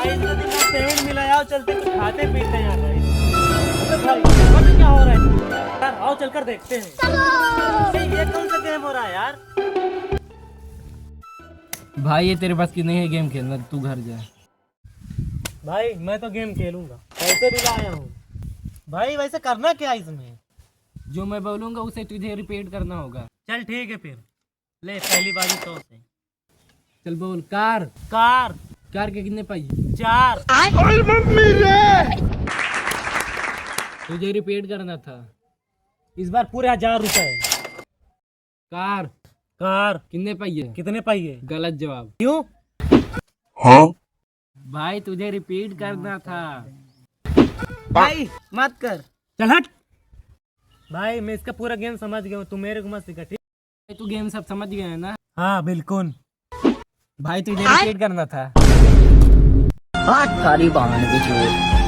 भाई इतना दिन में पेमेंट मिला यार, चलते कुछ खाते पीते हैं यार भाई। अबे भाई पता नहीं क्या हो रहा है यार, आओ चलकर देखते हैं। भाई ये कौन सा गेम हो रहा है यार? भाई ये तेरे पास की नहीं है गेम खेलना, तू घर जा। भाई मैं तो गेम खेलूंगा, पैसे भी लाया हूँ। भाई वैसे करना क्या है इसमें? जो मैं बोलूंगा उसे तुझे रिपीट करना होगा। चल ठीक है फिर, ले पहली बारी तो से। चल बोल। कार। कार। कार के कितने पाई? 4। तुझे रिपीट करना था। इस बार पूरे 1000 रुपए। कार। कार। कितने पाई है? कितने पाइए? गलत जवाब। क्यों? भाई तुझे रिपीट करना था। भाई मत कर, चल हट। भाई मैं इसका पूरा गेम समझ गया हूँ, तू मेरे को मत सिखा, ठीक? तू गेम सब समझ गया है ना? हाँ बिल्कुल। भाई तुझे रिपीट करना था। सारी बहाने की चोर।